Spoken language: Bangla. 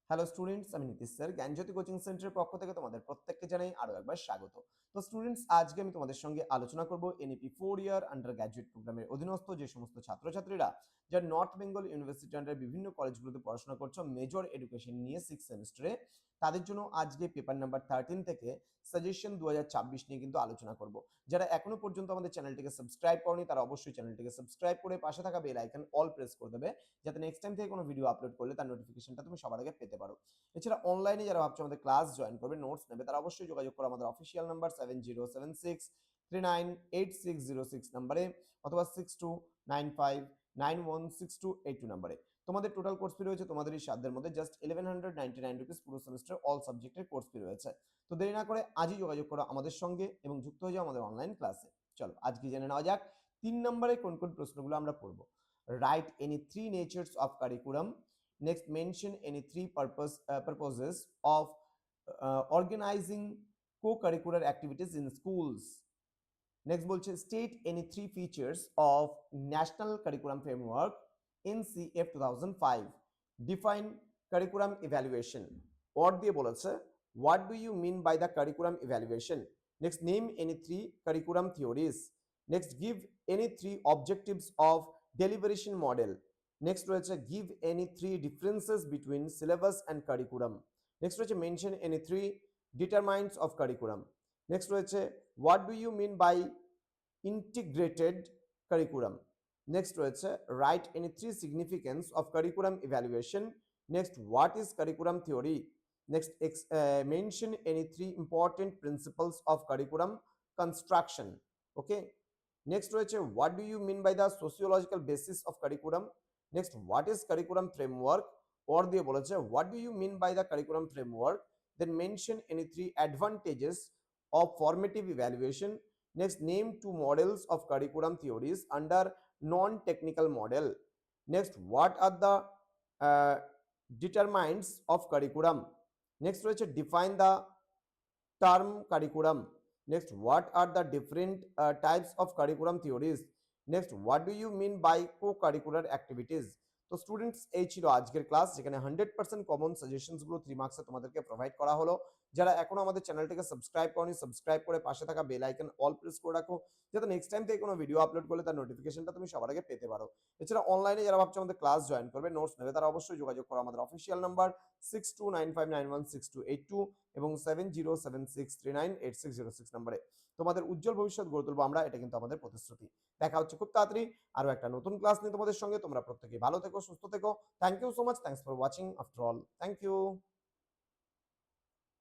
হ্যালো স্টুডেন্টস, আমি নীতিশ স্যার জ্ঞান জ্যোতি কোচিং সেন্টারের পক্ষ থেকে তোমাদের প্রত্যেককে জানাই আরো একবার স্বাগত। তো স্টুডেন্টস, আজকে আমি তোমাদের সঙ্গে আলোচনা করব এনইপি 4 ইয়ার আন্ডার গ্র্যাজুয়েট প্রোগ্রামের অধীনস্থ যে সমস্ত ছাত্রছাত্রীরা যারা নর্থ বেঙ্গল ইউনিভার্সিটি আন্ডার বিভিন্ন কলেজগুলোতে পড়াশোনা করছো মেজর এডুকেশন নিয়ে 6 সেমিস্টারে, তাদের জন্য আজকে পেপার নাম্বার 13 থেকে সাজেশন 2026 নিয়ে কিন্তু আলোচনা করব। যারা এখনো পর্যন্ত আমাদের চ্যানেলটিকে সাবস্ক্রাইব করনি তারা অবশ্যই চ্যানেলটিকে সাবস্ক্রাইব করে পাশে থাকা বেল আইকন অল প্রেস করে দেবে, যাতে নেক্সট টাইম থেকে কোনো ভিডিও আপলোড করলে তার নোটিফিকেশনটা তুমি সবার আগে পেতে পারো। এছাড়া অনলাইনে যারা ভাবছো আমাদের ক্লাস জয়েন করবে, নোটস নেবে, তারা অবশ্যই যোগাযোগ করো আমাদের অফিসিয়াল নাম্বার 7076398606 নাম্বারে অথবা 6295916282 নাম্বারে। তোমাদের টোটাল কোর্স ফি রয়েছে তোমাদের এই সাধ্যের মধ্যে জাস্ট 1199 রুপিস, পুরো সেমিস্টার অল সাবজেক্টের কোর্স ফি রয়েছে। তো দেরি না করে আজই যোগাযোগ করো আমাদের সঙ্গে এবং যুক্ত হয়ে যাও আমাদের অনলাইন ক্লাসে। চলো আজকে জেনে নেওয়া যাক 3 নম্বরে কোন কোন প্রশ্নগুলো আমরা পড়বো। Right any 3 nature's of curriculum. Next, mention any three purposes of organizing co-curricular activities in schools. Next বলছে state any three features of National Curriculum Framework NCF 2005. Define curriculum evaluation. Or দিয়ে বলেছে what do you mean by the curriculum evaluation? Next, name any three curriculum theories. Next, give any three objectives of deliberation model. Next রয়েছে give any three differences between syllabus and curriculum. Next রয়েছে mention any three determinants of curriculum. Next রয়েছে what do you mean by integrated curriculum. Next রয়েছে write any three significance of curriculum evaluation. Next, what is curriculum theory? Next, mention any three important principles of curriculum construction. Okay. Next রয়েছে what do you mean by the sociological basis of curriculum? Next, what is curriculum framework? Or দিয়ে বলেছে what do you mean by the curriculum framework? Then mention any three advantages of formative evaluation. Next, name two models of curriculum theories under non-technical model. Next, what are the determinants of curriculum? Next রয়েছে define the term curriculum. Next, what are the different types of curriculum theories? Next, what do you mean by co-curricular activities? তো স্টুডেন্টস, এই ছিল আজকের ক্লাস, যেখানে 100% কমন সাজেশনস গুলো 3 মার্কসে তোমাদেরকে প্রোভাইড করা হলো। যারা এখনো আমাদের চ্যানেলটিকে সাবস্ক্রাইব করনি, সাবস্ক্রাইব করে পাশে থাকা বেল আইকন অল প্রেস করে রাখো, যাতে নেক্সট টাইম থেকে কোনো ভিডিও আপলোড করলে তার নোটিফিকেশনটা তুমি সবার আগে পেতে পারো। এছাড়া অনলাইনে যারা ভাবছো আমাদের ক্লাস জয়েন করবে, নোটস নেবে, তারা অবশ্যই যোগাযোগ করো আমাদের অফিসিয়াল নাম্বার 6295916282 এবং 7076398606 নম্বরে। তোমাদের উজ্জ্বল ভবিষ্যৎ গড়ে তুলবো আমরা, এটা কিন্তু আমাদের প্রতিশ্রুতি। দেখা হচ্ছে খুব তাড়াতাড়ি আরো একটা নতুন ক্লাস নিয়ে তোমাদের সঙ্গে। তোমরা প্রত্যেকেই ভালো থেকো, সুস্থ থেকো। Thank you so much, thanks for watching after all, thank you.